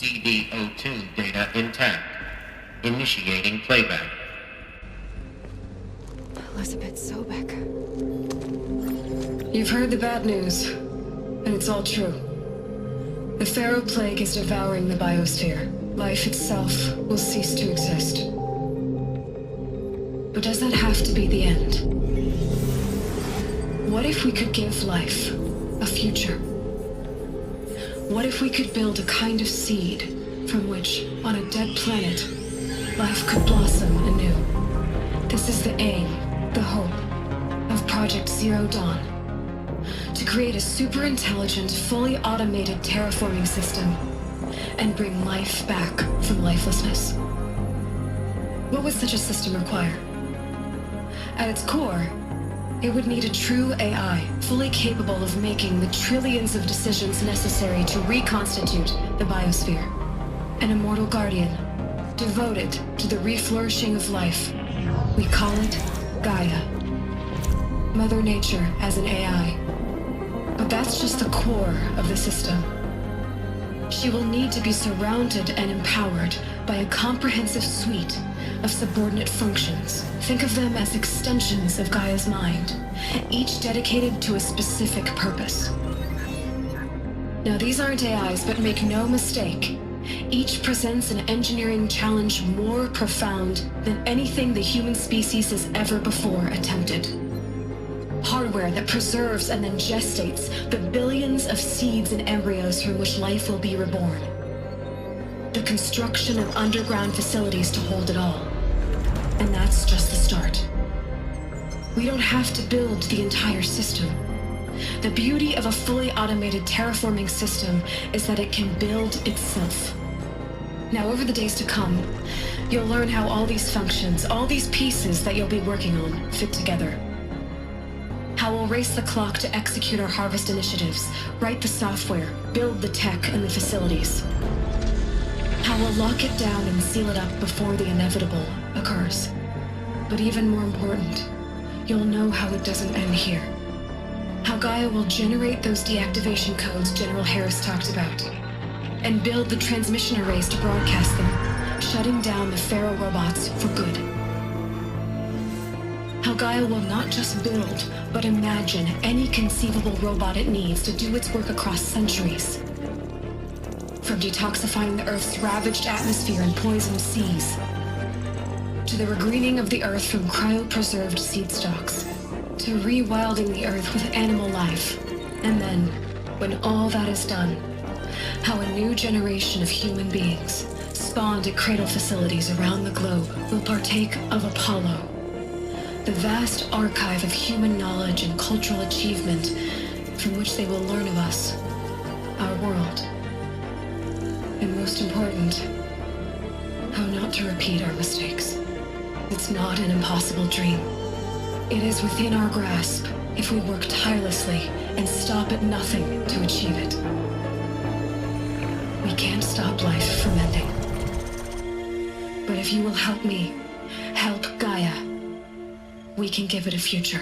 CDO2 data intact. Initiating playback. Elizabeth Sobek. You've heard the bad news, and it's all true. The Pharaoh Plague is devouring the biosphere. Life itself will cease to exist. But does that have to be the end? What if we could give life a future? What if we could build a kind of seed from which, on a dead planet, life could blossom anew? This is the aim, the hope, of Project Zero Dawn. To create a super-intelligent, fully automated terraforming system and bring life back from lifelessness. What would such a system require? At its core, it would need a true AI, fully capable of making the trillions of decisions necessary to reconstitute the biosphere. An immortal guardian, devoted to the reflourishing of life. We call it Gaia. Mother Nature as an AI. But that's just the core of the system. She will need to be surrounded and empowered by a comprehensive suite of subordinate functions. Think of them as extensions of Gaia's mind, each dedicated to a specific purpose. Now, these aren't AIs, but make no mistake, each presents an engineering challenge more profound than anything the human species has ever before attempted. Hardware that preserves and then gestates the billions of seeds and embryos from which life will be reborn. The construction of underground facilities to hold it all. And that's just the start. We don't have to build the entire system. The beauty of a fully automated terraforming system is that it can build itself. Now, over the days to come, you'll learn how all these functions, all these pieces that you'll be working on, fit together. How we'll race the clock to execute our harvest initiatives, write the software, build the tech and the facilities. How we'll lock it down and seal it up before the inevitable occurs. But even more important, you'll know how it doesn't end here. How Gaia will generate those deactivation codes General Harris talked about, and build the transmission arrays to broadcast them, shutting down the Pharaoh robots for good. How Gaia will not just build, but imagine any conceivable robot it needs to do its work across centuries. From detoxifying the Earth's ravaged atmosphere and poisoned seas, to the regreening of the Earth from cryopreserved seed stalks, to rewilding the Earth with animal life. And then, when all that is done, how a new generation of human beings, spawned at cradle facilities around the globe, will partake of Apollo, the vast archive of human knowledge and cultural achievement from which they will learn of us, our world. And most important, how not to repeat our mistakes. It's not an impossible dream. It is within our grasp if we work tirelessly and stop at nothing to achieve it. We can't stop life from ending. But if you will help me, help Gaia, we can give it a future.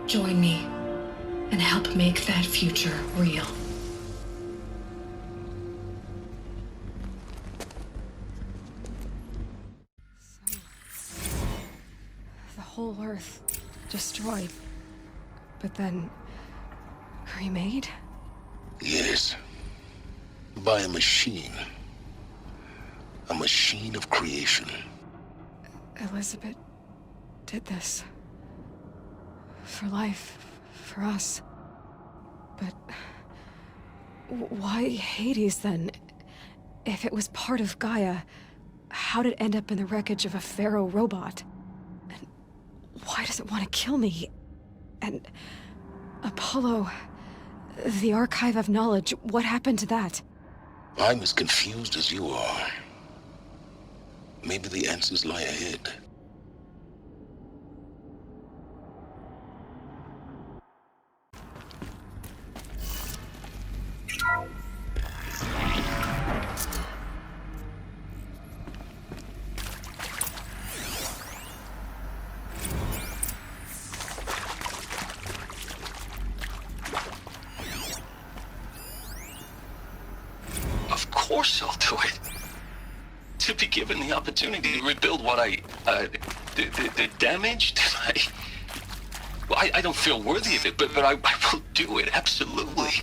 Join me and help make that future real. The whole Earth destroyed, but then remade? Yes. By a machine. A machine of creation. Elizabeth did this. For life, for us. But why Hades then? If it was part of Gaia, how'd it end up in the wreckage of a Pharaoh robot? And why does it want to kill me? And Apollo, the archive of knowledge, what happened to that? I'm as confused as you are. Maybe the answers lie ahead. A Of course I'll do it. To be given the opportunity to rebuild what the damage that I don't feel worthy of it, but I will do it, absolutely.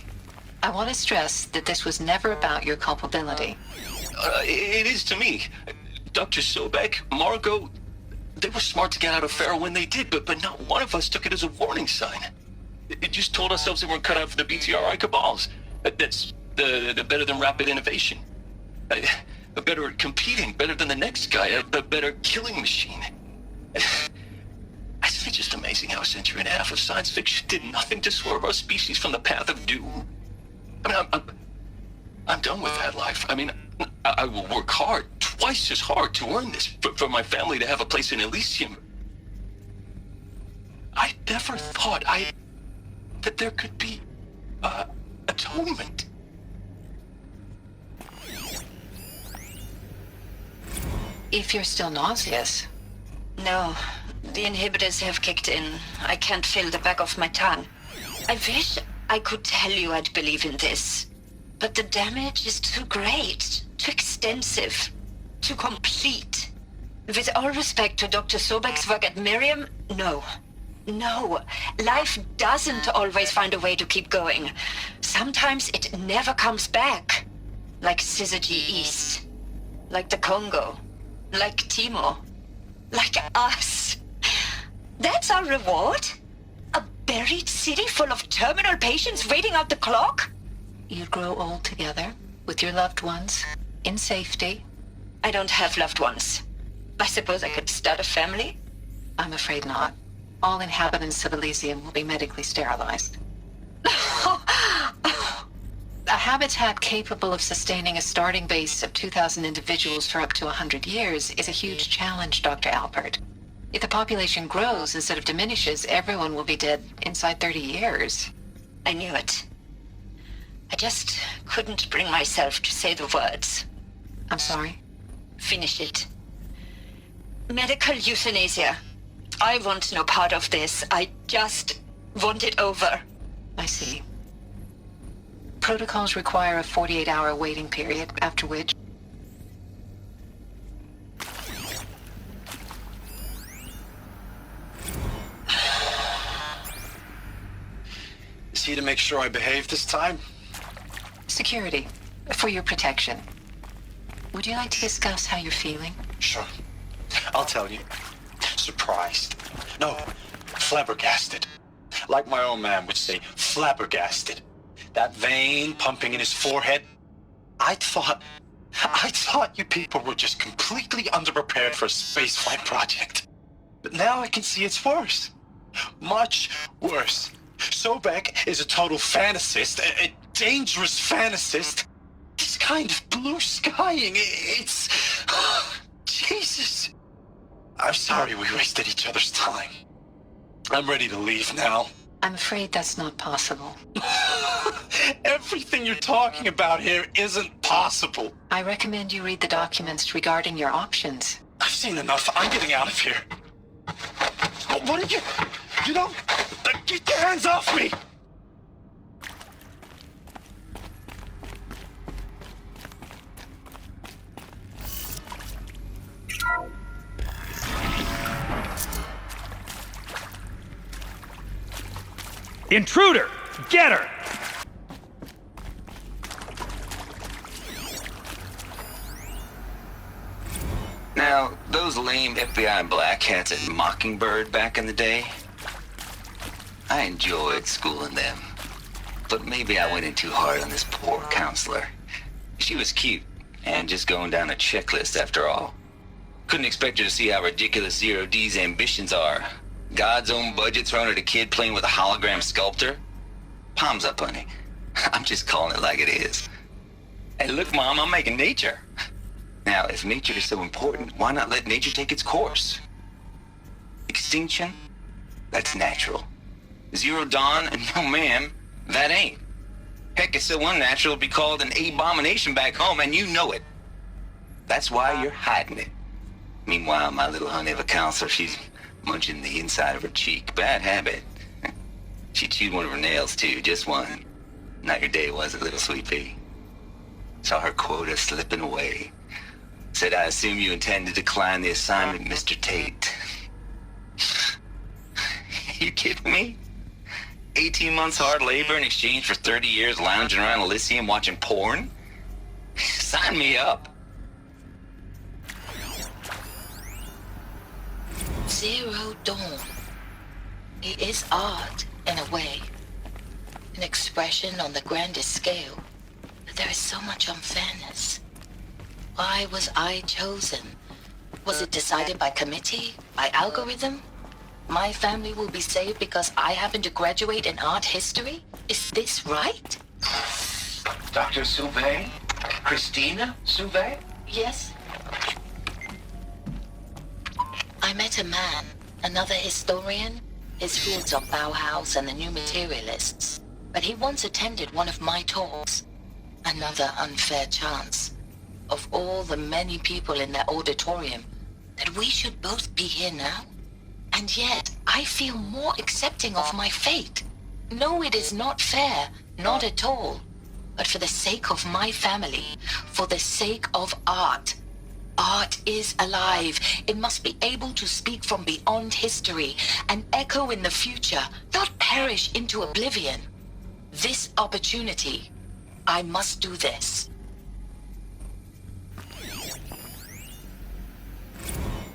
I want to stress that this was never about your culpability. It is to me. Dr. Sobek, Margot, they were smart to get out of Pharaoh when they did, but not one of us took it as a warning sign. It just told ourselves that we're cut out for the BTRI cabals. That's the better than rapid innovation. Better at competing, better than the next guy, a better killing machine. It's just amazing how a century and a half of science fiction did nothing to swerve our species from the path of doom. I mean, I'm done with that life. I mean, I will work hard, twice as hard to earn this, for my family to have a place in Elysium. I never thought that there could be, atonement. If you're still nauseous. No, the inhibitors have kicked in. I can't feel the back of my tongue. I wish I could tell you I'd believe in this. But the damage is too great, too extensive, too complete. With all respect to Dr. Sobek's work at Miriam, no. No, life doesn't always find a way to keep going. Sometimes it never comes back. Like Syzygy East. Like the Congo. Like Timo. Like us. That's our reward? A buried city full of terminal patients waiting out the clock? You'd grow old together, with your loved ones, in safety. I don't have loved ones. I suppose I could start a family? I'm afraid not. All inhabitants of Elysium will be medically sterilized. A habitat capable of sustaining a starting base of 2,000 individuals for up to 100 years is a huge challenge, Dr. Alpert. If the population grows instead of diminishes, everyone will be dead inside 30 years. I knew it. I just couldn't bring myself to say the words. I'm sorry? Finish it. Medical euthanasia. I want no part of this. I just want it over. I see. Protocols require a 48-hour waiting period, after which... Is he to make sure I behave this time? Security, for your protection. Would you like to discuss how you're feeling? Sure. I'll tell you. Surprised. No, flabbergasted. Like my own man would say, flabbergasted. That vein pumping in his forehead. I thought you people were just completely underprepared for a spaceflight project. But now I can see it's worse. Much worse. Sobek is a total fantasist, a dangerous fantasist. This kind of blue skying, it's... Jesus. I'm sorry we wasted each other's time. I'm ready to leave now. I'm afraid that's not possible. Everything you're talking about here isn't possible. I recommend you read the documents regarding your options. I've seen enough. I'm getting out of here. What are you... You don't... Get your hands off me! Intruder! Get her! Now, those lame FBI black hats at Mockingbird back in the day, I enjoyed schooling them. But maybe I went in too hard on this poor counselor. She was cute, and just going down a checklist after all. Couldn't expect her to see how ridiculous Zero D's ambitions are. God's own budget thrown at a kid playing with a hologram sculptor? Palms up, honey. I'm just calling it like it is. Hey, look, Mom, I'm making nature. Now, if nature is so important, why not let nature take its course? Extinction? That's natural. Zero Dawn? No, ma'am, that ain't. Heck, it's so unnatural it'd be called an abomination back home, and you know it. That's why you're hiding it. Meanwhile, my little honey of a counselor, she's munching the inside of her cheek. Bad habit. She chewed one of her nails, too, just one. Not your day, was it, little sweet pea? Saw her quota slipping away. Said, I assume you intend to decline the assignment, Mr. Tate. You kidding me? 18 months hard labor in exchange for 30 years lounging around Elysium watching porn? Sign me up. Zero Dawn. It is art, in a way. An expression on the grandest scale. But there is so much unfairness. Why was I chosen? Was it decided by committee? By algorithm? My family will be saved because I happen to graduate in art history? Is this right? Dr. Sauvé? Christina Sauvé? Yes. I met a man, another historian. His fields are Bauhaus and the New Materialists. But he once attended one of my talks. Another unfair chance. Of all the many people in that auditorium, that we should both be here now? And yet, I feel more accepting of my fate. No, it is not fair, not at all. But for the sake of my family, for the sake of art. Art is alive. It must be able to speak from beyond history and echo in the future, not perish into oblivion. This opportunity, I must do this.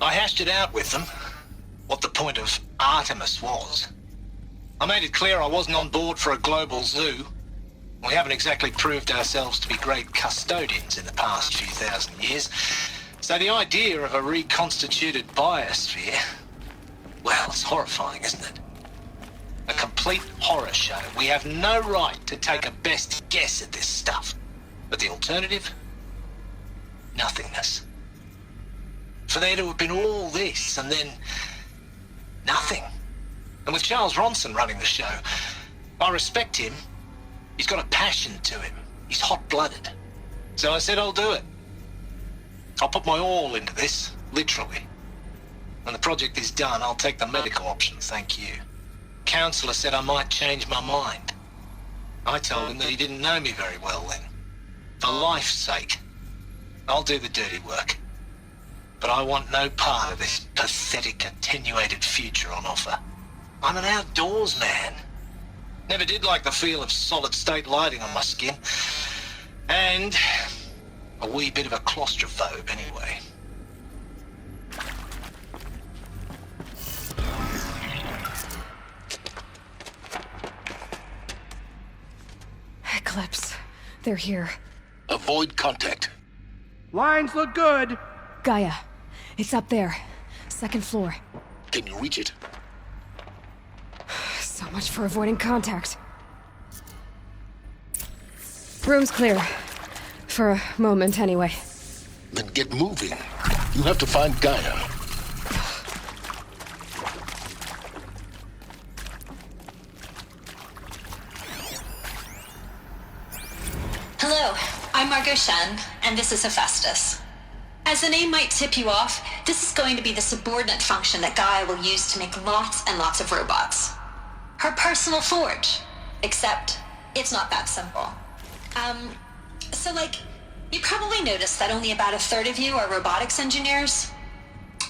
I hashed it out with them, what the point of Artemis was. I made it clear I wasn't on board for a global zoo. We haven't exactly proved ourselves to be great custodians in the past few thousand years. So the idea of a reconstituted biosphere, well, it's horrifying, isn't it? A complete horror show. We have no right to take a best guess at this stuff. But the alternative? Nothingness. For there to have been all this and then nothing. And with Charles Ronson running the show, I respect him. He's got a passion to him. He's hot-blooded. So I said I'll do it. I'll put my all into this, literally. When the project is done, I'll take the medical option, thank you. Counselor said I might change my mind. I told him that he didn't know me very well then. For life's sake, I'll do the dirty work. But I want no part of this pathetic, attenuated future on offer. I'm an outdoors man. Never did like the feel of solid-state lighting on my skin. And a wee bit of a claustrophobe, anyway. Eclipse. They're here. Avoid contact. Lines look good. Gaia. It's up there. Second floor. Can you reach it? So much for avoiding contact. Room's clear. For a moment, anyway. Then get moving. You have to find Gaia. Hello, I'm Margot Shen, and this is Hephaestus. As the name might tip you off, this is going to be the subordinate function that Gaia will use to make lots and lots of robots. Her personal forge. Except, it's not that simple. You probably noticed that only about a third of you are robotics engineers.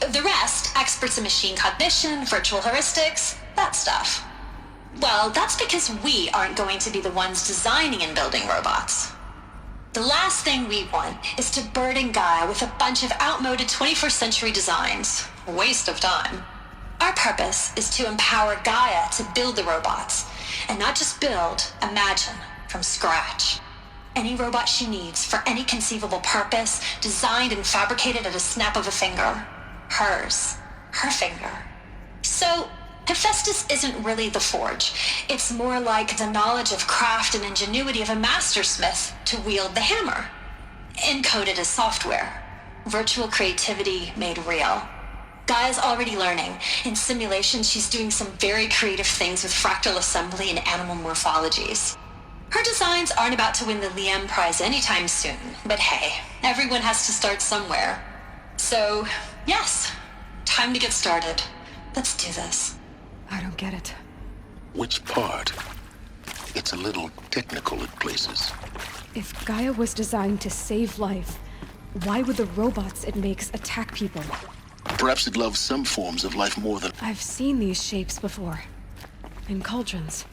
The rest, experts in machine cognition, virtual heuristics, that stuff. Well, that's because we aren't going to be the ones designing and building robots. The last thing we want is to burden Gaia with a bunch of outmoded 21st century designs. Waste of time. Our purpose is to empower Gaia to build the robots, and not just build, imagine, from scratch. Any robot she needs for any conceivable purpose, designed and fabricated at a snap of a finger. Hers. Her finger. So, Hephaestus isn't really the forge. It's more like the knowledge of craft and ingenuity of a mastersmith to wield the hammer. Encoded as software. Virtual creativity made real. Gaia's already learning. In simulations, she's doing some very creative things with fractal assembly and animal morphologies. Her designs aren't about to win the Liam Prize anytime soon, but hey, everyone has to start somewhere. So, yes, time to get started. Let's do this. I don't get it. Which part? It's a little technical at places. If Gaia was designed to save life, why would the robots it makes attack people? Perhaps it loves some forms of life more than... I've seen these shapes before. In cauldrons.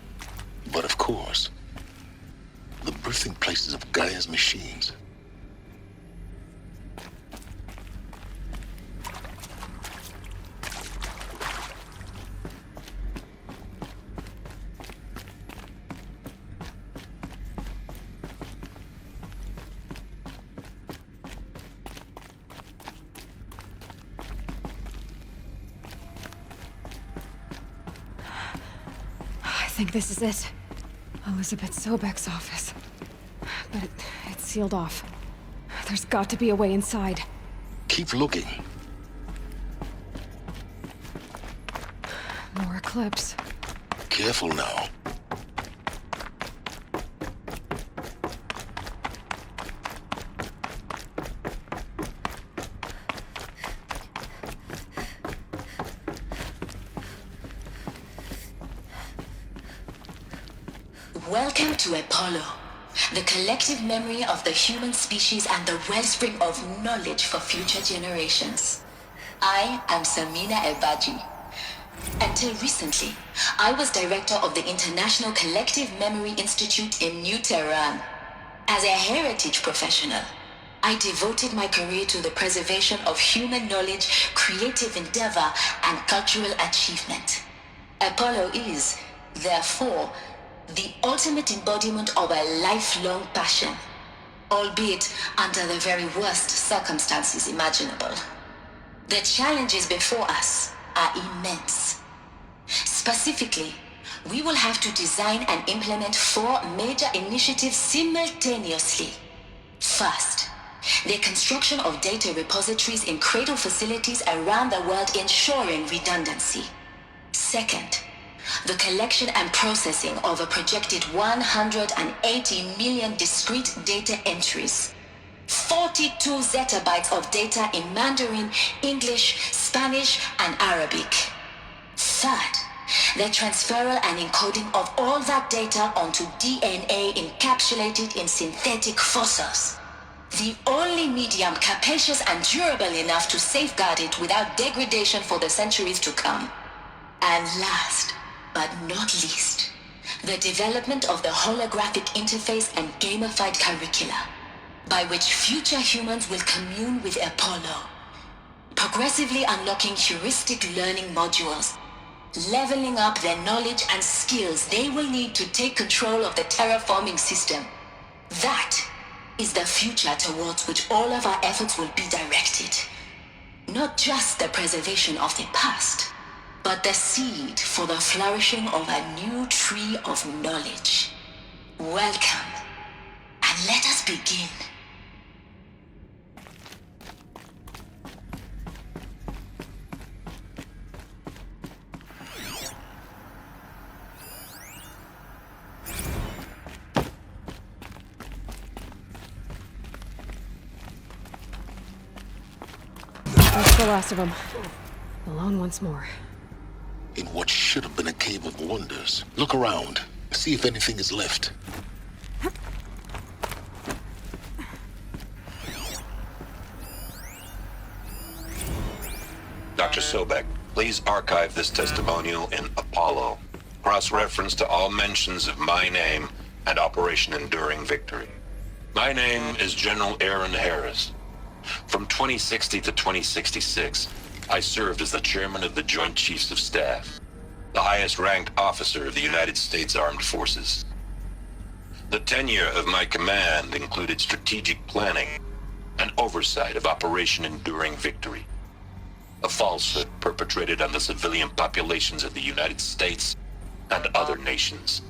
But of course, the birthing places of Gaia's machines. I think this is it. Elizabeth Sobek's office. But it's sealed off. There's got to be a way inside. Keep looking. More Eclipse. Careful now. Welcome to Apollo, the collective memory of the human species and the wellspring of knowledge for future generations. I am Samina Ebaji. Until recently, I was director of the International Collective Memory Institute in New Tehran. As a heritage professional, I devoted my career to the preservation of human knowledge, creative endeavor, and cultural achievement. Apollo is, therefore, the ultimate embodiment of a lifelong passion, albeit under the very worst circumstances imaginable. The challenges before us are immense. Specifically, we will have to design and implement 4 major initiatives simultaneously. First, the construction of data repositories in cradle facilities around the world ensuring redundancy. Second, the collection and processing of a projected 180 million discrete data entries, 42 zettabytes of data in Mandarin, English, Spanish, and Arabic. Third, the transferal and encoding of all that data onto DNA encapsulated in synthetic fossils. The only medium capacious and durable enough to safeguard it without degradation for the centuries to come. And last, but not least, the development of the holographic interface and gamified curricula, by which future humans will commune with Apollo, progressively unlocking heuristic learning modules, leveling up their knowledge and skills they will need to take control of the terraforming system. That is the future towards which all of our efforts will be directed. Not just the preservation of the past, but the seed for the flourishing of a new tree of knowledge. Welcome, and let us begin. That's the last of them. Alone once more. In what should have been a cave of wonders. Look around. See if anything is left. Dr. Sobek, please archive this testimonial in Apollo. Cross-reference to all mentions of my name and Operation Enduring Victory. My name is General Aaron Harris. From 2060 to 2066, I served as the chairman of the Joint Chiefs of Staff, the highest-ranked officer of the United States Armed Forces. The tenure of my command included strategic planning and oversight of Operation Enduring Victory, a falsehood perpetrated on the civilian populations of the United States and other nations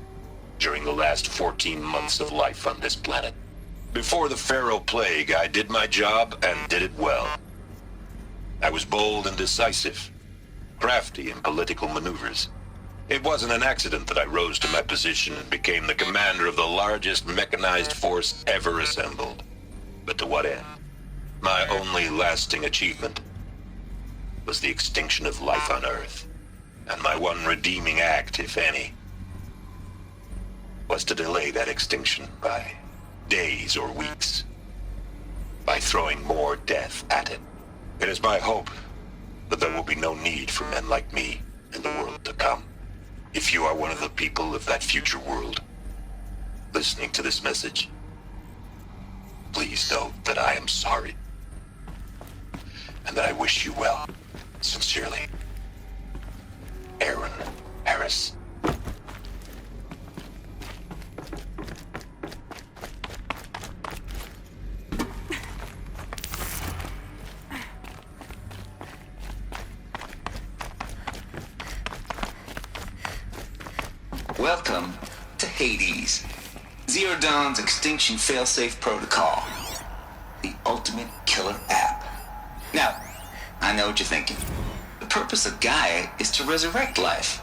during the last 14 months of life on this planet. Before the Pharaoh Plague, I did my job and did it well. I was bold and decisive, crafty in political maneuvers. It wasn't an accident that I rose to my position and became the commander of the largest mechanized force ever assembled. But to what end? My only lasting achievement was the extinction of life on Earth. And my one redeeming act, if any, was to delay that extinction by days or weeks, by throwing more death at it. It is my hope that there will be no need for men like me in the world to come. If you are one of the people of that future world listening to this message, please know that I am sorry and that I wish you well. Sincerely, Aaron Harris. Welcome to Hades, Zero Dawn's extinction failsafe protocol, the ultimate killer app. Now, I know what you're thinking. The purpose of Gaia is to resurrect life.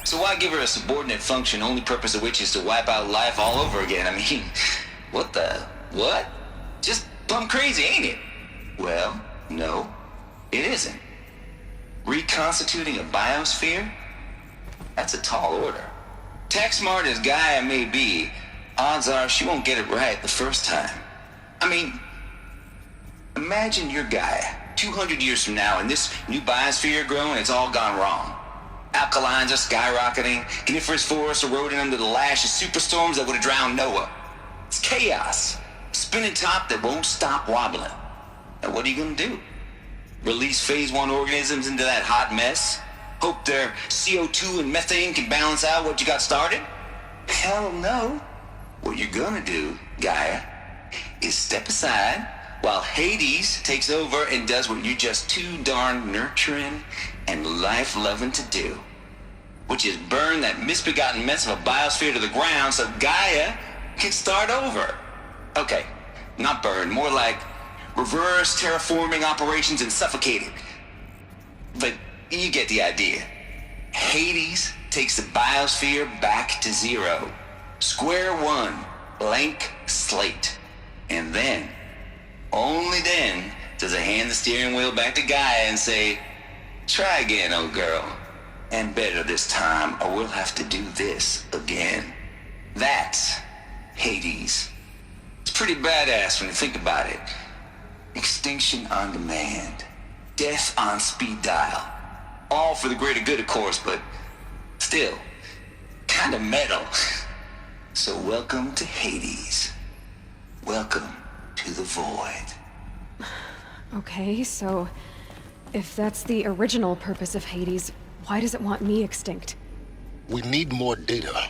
So why give her a subordinate function, only purpose of which is to wipe out life all over again? I mean, what? Just plumb crazy, ain't it? Well, no, it isn't. Reconstituting a biosphere? That's a tall order. Tech smart as Gaia may be, odds are she won't get it right the first time. I mean, imagine you're Gaia 200 years from now and this new biosphere growing, it's all gone wrong. Alkalines are skyrocketing, coniferous forests eroding under the lash of superstorms that would have drowned Noah. It's chaos. Spinning top that won't stop wobbling. Now what are you gonna do? Release phase 1 organisms into that hot mess? Hope their CO2 and methane can balance out what you got started? Hell no. What you're gonna do, Gaia, is step aside while Hades takes over and does what you're just too darn nurturing and life-loving to do, which is burn that misbegotten mess of a biosphere to the ground so Gaia can start over. Okay, not burn, more like reverse terraforming operations and suffocate it. But you get the idea. Hades takes the biosphere back to zero. Square one, blank slate. And then, only then, does it hand the steering wheel back to Gaia and say, try again, old girl. And better this time, or we'll have to do this again. That's Hades. It's pretty badass when you think about it. Extinction on demand. Death on speed dial. All for the greater good, of course, but still, kind of metal. So welcome to Hades. Welcome to the void. Okay, so if that's the original purpose of Hades, why does it want me extinct? We need more data.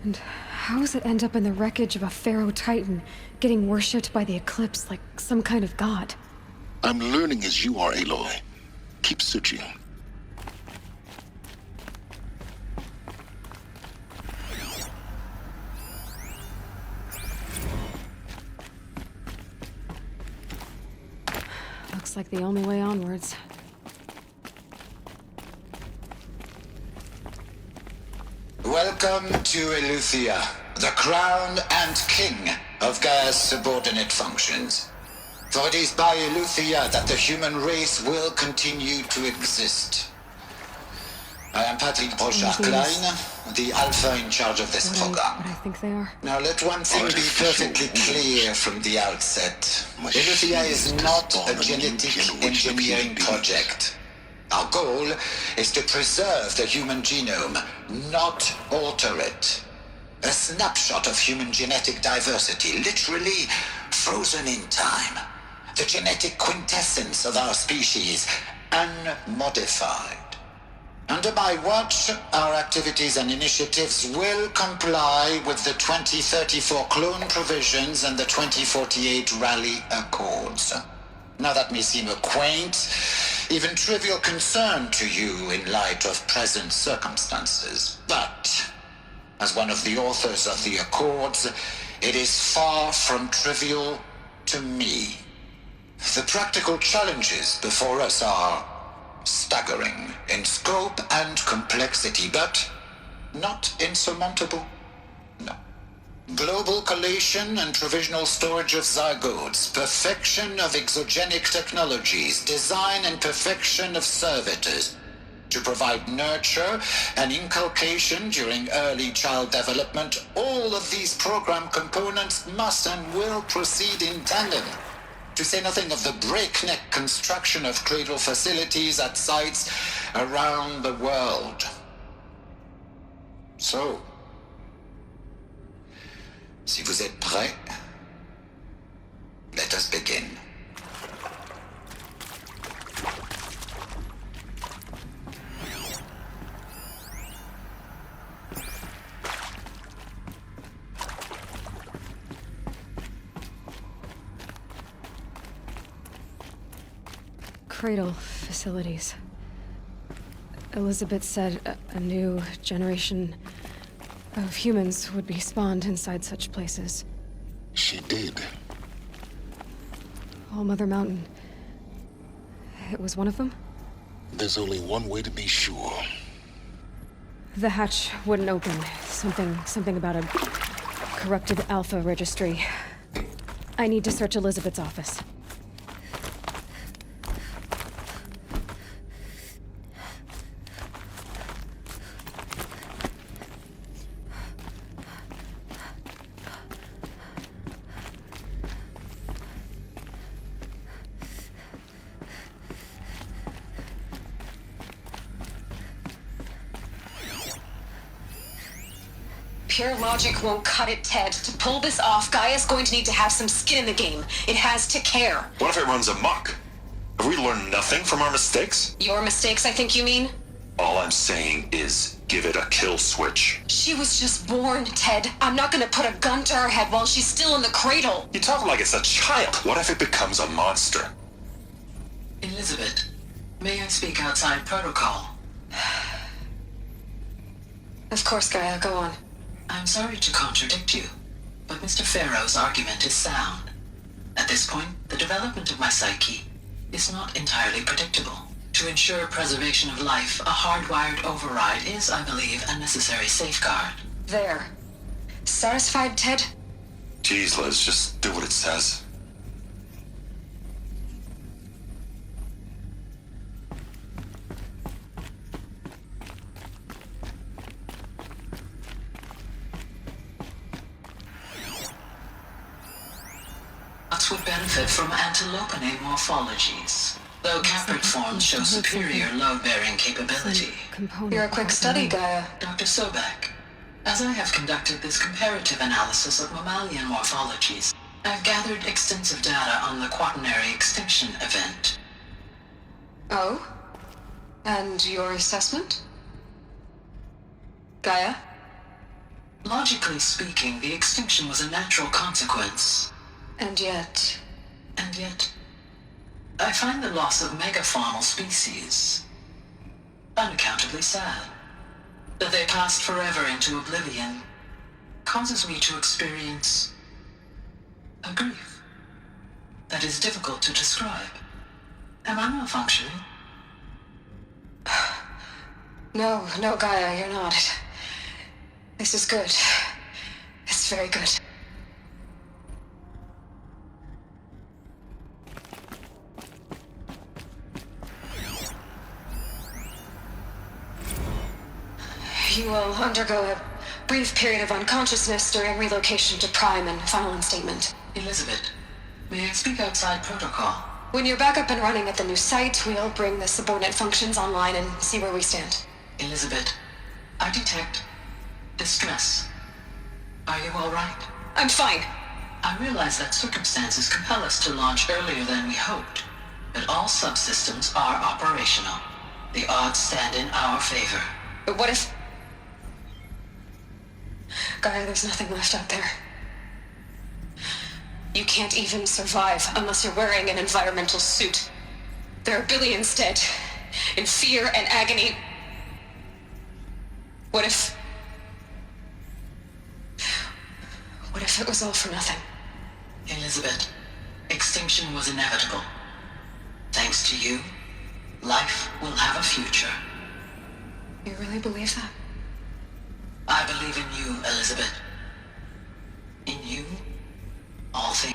And how does it end up in the wreckage of a Pharaoh Titan, getting worshipped by the Eclipse like some kind of god? I'm learning as you are, Aloy. Keep searching. Looks like the only way onwards. Welcome to Eleuthia, the crown and king of Gaia's subordinate functions. For it is by Eleuthia that the human race will continue to exist. I am Patrick Brochard-Klein, the alpha in charge of this program. What I think they are. Now let one thing be perfectly clear from the outset. Eleuthia is not a genetic engineering project. Our goal is to preserve the human genome, not alter it. A snapshot of human genetic diversity, literally frozen in time. The genetic quintessence of our species, unmodified. Under my watch, our activities and initiatives will comply with the 2034 clone provisions and the 2048 Rally Accords. Now that may seem a quaint, even trivial concern to you in light of present circumstances. But, as one of the authors of the Accords, it is far from trivial to me. The practical challenges before us are staggering in scope and complexity, but not insurmountable. No. Global collation and provisional storage of zygotes, perfection of exogenic technologies, design and perfection of servitors, to provide nurture and inculcation during early child development, all of these program components must and will proceed in tandem. To say nothing of the breakneck construction of cradle facilities at sites around the world. So, si vous êtes prêts, let us begin. Cradle facilities. Elizabeth said a new generation of humans would be spawned inside such places. She did. All Mother Mountain. It was one of them? There's only one way to be sure. The hatch wouldn't open. Something about a corrupted Alpha registry. I need to search Elizabeth's office. Pure logic won't cut it, Ted. To pull this off, Gaia's going to need to have some skin in the game. It has to care. What if it runs amok? Have we learned nothing from our mistakes? Your mistakes, I think you mean? All I'm saying is give it a kill switch. She was just born, Ted. I'm not gonna put a gun to her head while she's still in the cradle. You talk like it's a child. What if it becomes a monster? Elizabeth, may I speak outside protocol? Of course, Gaia, go on. I'm sorry to contradict you, but Mr. Farrow's argument is sound. At this point, the development of my psyche is not entirely predictable. To ensure preservation of life, a hardwired override is, I believe, a necessary safeguard. There. Satisfied, Ted? Jeez, Liz, just do what it says. Would benefit from antilopinae morphologies, though caprid forms show superior load-bearing capability. You're a quick study, Gaia. Dr. Sobek, as I have conducted this comparative analysis of mammalian morphologies, I've gathered extensive data on the quaternary extinction event. Oh? And your assessment? Gaia? Logically speaking, the extinction was a natural consequence. And yet, I find the loss of megafaunal species unaccountably sad. That they passed forever into oblivion causes me to experience a grief that is difficult to describe. Am I malfunctioning? No, Gaia, you're not. This is good. It's very good. You will undergo a brief period of unconsciousness during relocation to Prime and final instatement. Elizabeth, may I speak outside protocol? When you're back up and running at the new site, we'll bring the subordinate functions online and see where we stand. Elizabeth, I detect distress. Are you all right? I'm fine. I realize that circumstances compel us to launch earlier than we hoped, but all subsystems are operational. The odds stand in our favor. But what if... Gaia, there's nothing left out there. You can't even survive unless you're wearing an environmental suit. There are billions dead, in fear and agony. What if it was all for nothing? Elizabeth, extinction was inevitable. Thanks to you, life will have a future. You really believe that? I believe in you, Elizabeth. In you, all things.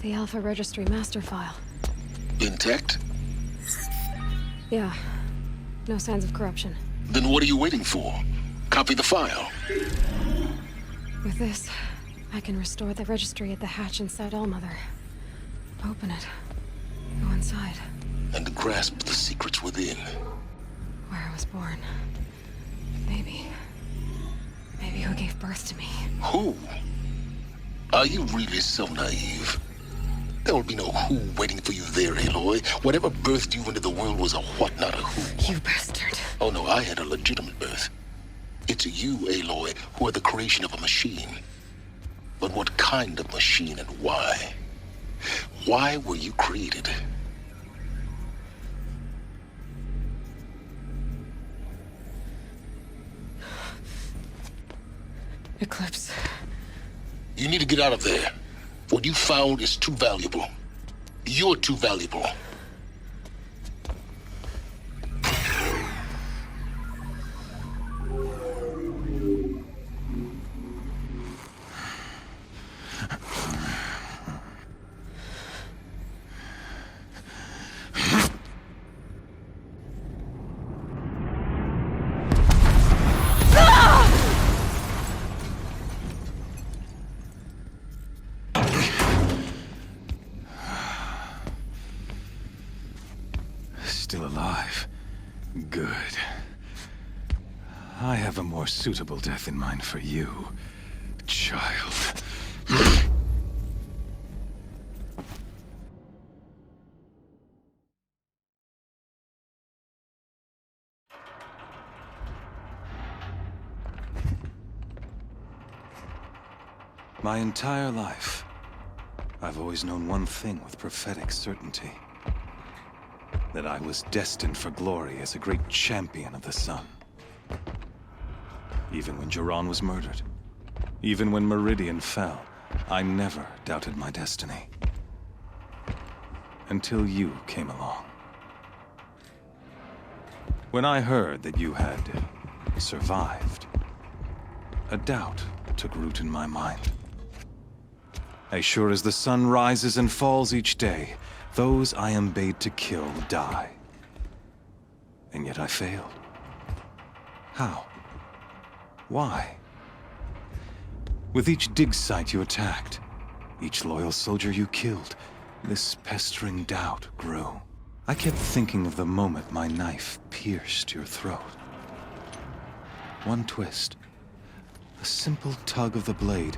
The Alpha Registry master file. Intact? Yeah. No signs of corruption. Then what are you waiting for? Copy the file. With this, I can restore the registry at the hatch inside Allmother. Open it. Go inside. And grasp the secrets within. Where I was born. Maybe who gave birth to me. Who? Are you really so naive? There will be no who waiting for you there, Aloy. Whatever birthed you into the world was a what, not a who. You bastard. Oh no, I had a legitimate birth. It's you, Aloy, who are the creation of a machine. But what kind of machine and why? Why were you created? Eclipse. You need to get out of there. What you found is too valuable. You're too valuable. Still alive. Good. I have a more suitable death in mind for you, child. My entire life, I've always known one thing with prophetic certainty. That I was destined for glory as a great champion of the sun. Even when Jiran was murdered, even when Meridian fell, I never doubted my destiny. Until you came along. When I heard that you had survived, a doubt took root in my mind. As sure as the sun rises and falls each day, those I am bade to kill die. And yet I failed. How? Why? With each dig site you attacked, each loyal soldier you killed, this pestering doubt grew. I kept thinking of the moment my knife pierced your throat. One twist, a simple tug of the blade,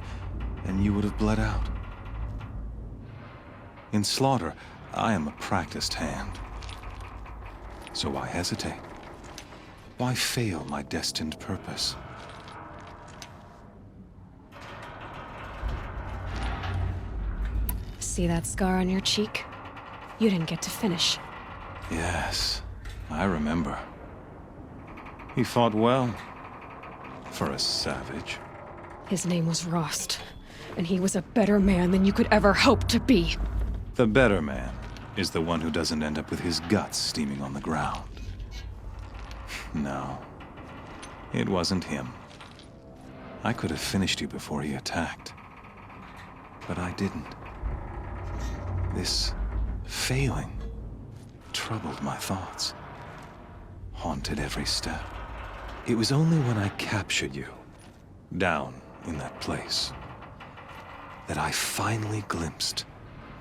and you would have bled out. In slaughter, I am a practiced hand. So why hesitate? Why fail my destined purpose? See that scar on your cheek? You didn't get to finish. Yes, I remember. He fought well. For a savage. His name was Rost, and he was a better man than you could ever hope to be. The better man is the one who doesn't end up with his guts steaming on the ground. No, it wasn't him. I could have finished you before he attacked. But I didn't. This failing troubled my thoughts, haunted every step. It was only when I captured you, down in that place, that I finally glimpsed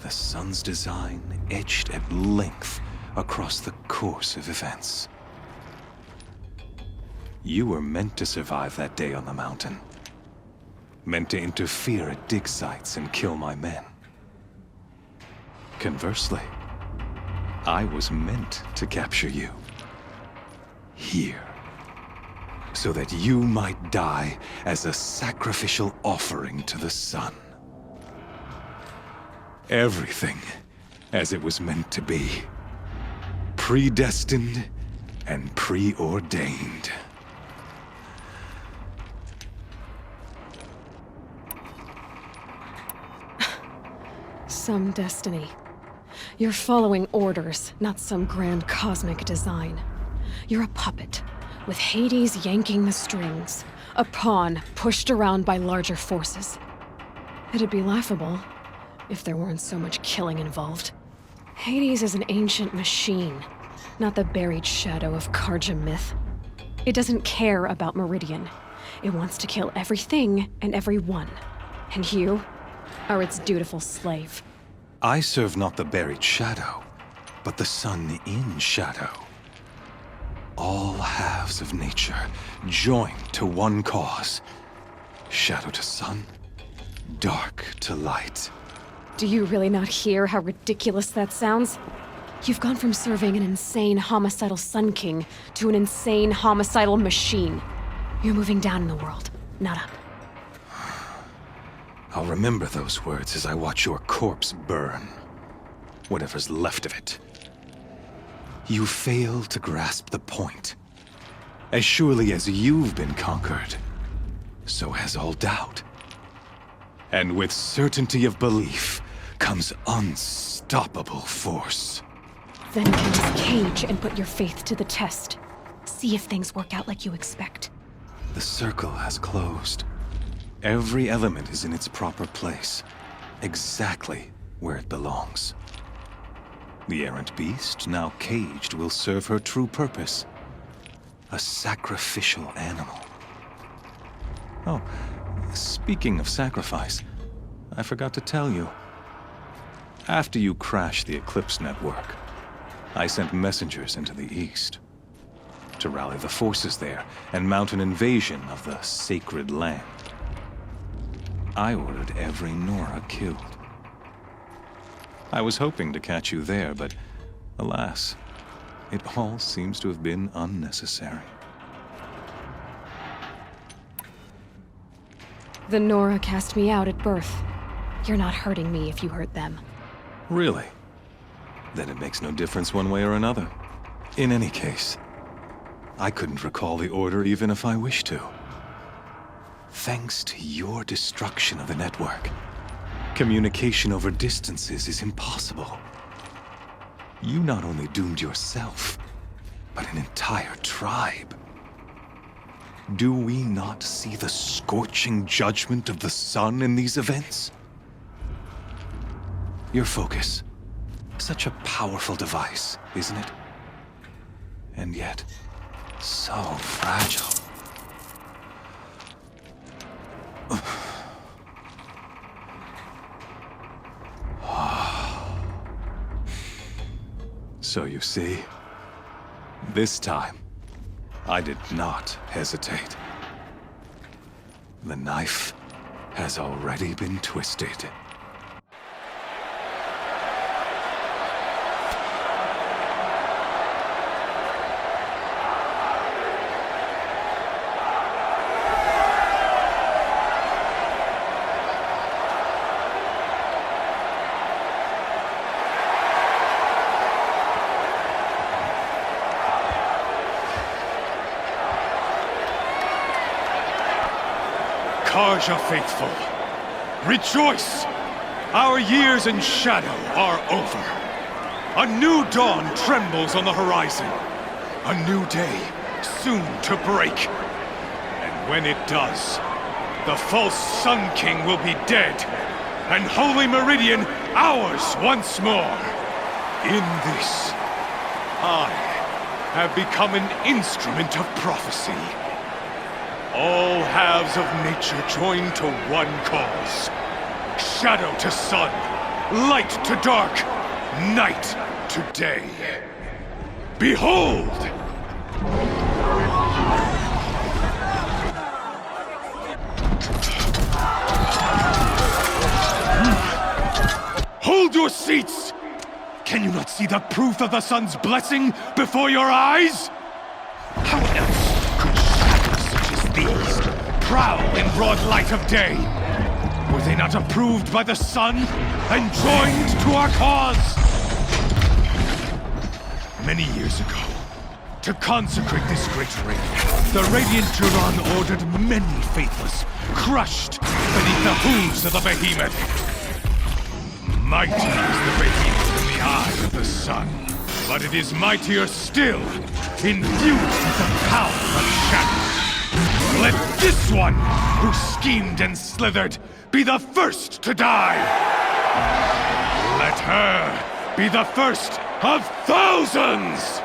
the sun's design etched at length across the course of events. You were meant to survive that day on the mountain. Meant to interfere at dig sites and kill my men. Conversely, I was meant to capture you. Here. So that you might die as a sacrificial offering to the sun. Everything as it was meant to be. Predestined and preordained. Some destiny. You're following orders, not some grand cosmic design. You're a puppet, with Hades yanking the strings. A pawn pushed around by larger forces. It'd be laughable if there weren't so much killing involved. Hades is an ancient machine, not the buried shadow of Karja myth. It doesn't care about Meridian. It wants to kill everything and everyone. And you are its dutiful slave. I serve not the buried shadow, but the sun in shadow. All halves of nature joined to one cause. Shadow to sun, dark to light. Do you really not hear how ridiculous that sounds? You've gone from serving an insane homicidal Sun King to an insane homicidal machine. You're moving down in the world, not up. I'll remember those words as I watch your corpse burn. Whatever's left of it. You fail to grasp the point. As surely as you've been conquered, so has all doubt. And with certainty of belief comes unstoppable force. Then get this cage and put your faith to the test. See if things work out like you expect. The circle has closed. Every element is in its proper place, exactly where it belongs. The errant beast, now caged, will serve her true purpose. A sacrificial animal. Oh, speaking of sacrifice, I forgot to tell you. After you crashed the Eclipse network, I sent messengers into the east to rally the forces there and mount an invasion of the sacred land. I ordered every Nora killed. I was hoping to catch you there, but alas, it all seems to have been unnecessary. The Nora cast me out at birth. You're not hurting me if you hurt them. Really? Then it makes no difference one way or another. In any case, I couldn't recall the order even if I wished to. Thanks to your destruction of the network, communication over distances is impossible. You not only doomed yourself, but an entire tribe. Do we not see the scorching judgment of the sun in these events? Your focus. Such a powerful device, isn't it? And yet, so fragile. So you see, this time, I did not hesitate. The knife has already been twisted. Karja faithful, rejoice! Our years in shadow are over. A new dawn trembles on the horizon. A new day soon to break. And when it does, the false Sun King will be dead, and Holy Meridian ours once more. In this, I have become an instrument of prophecy. All halves of nature join to one cause. Shadow to sun, light to dark, night to day. Behold! Hold your seats! Can you not see the proof of the sun's blessing before your eyes? How else could shadows such as these prowl in broad light of day? Were they not approved by the sun and joined to our cause? Many years ago, to consecrate this great ring, the Radiant Turon ordered many faithless, crushed beneath the hooves of the behemoth. Mighty is the behemoth in the eye of the sun, but it is mightier still, infused with the power of shadow. Let this one, who schemed and slithered, be the first to die! Let her be the first of thousands!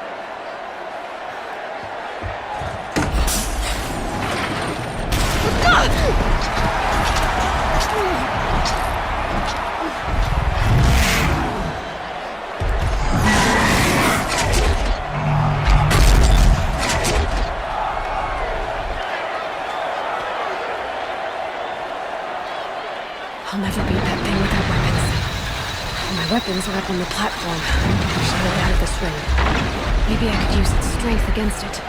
I'll never beat that thing without weapons. My weapons are up on the platform. I should get out of this ring. Maybe I could use its strength against it.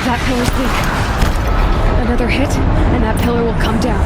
That pillar's weak. Another hit, and that pillar will come down.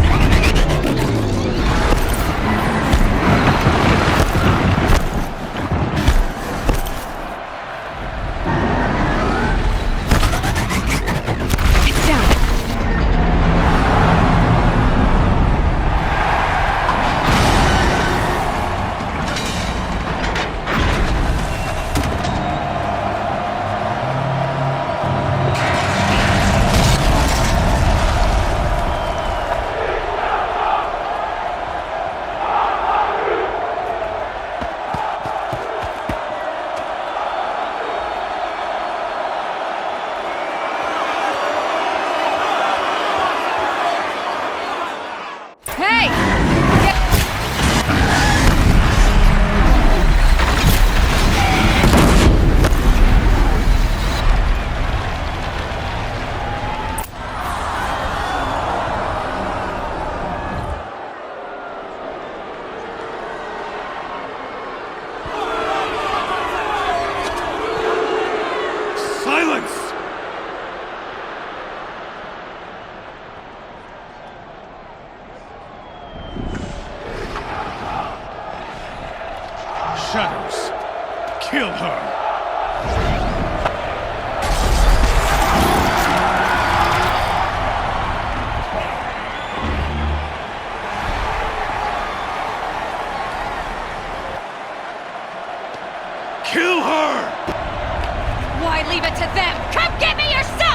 Shadows, kill her! Kill her! Why leave it to them? Come get me yourself!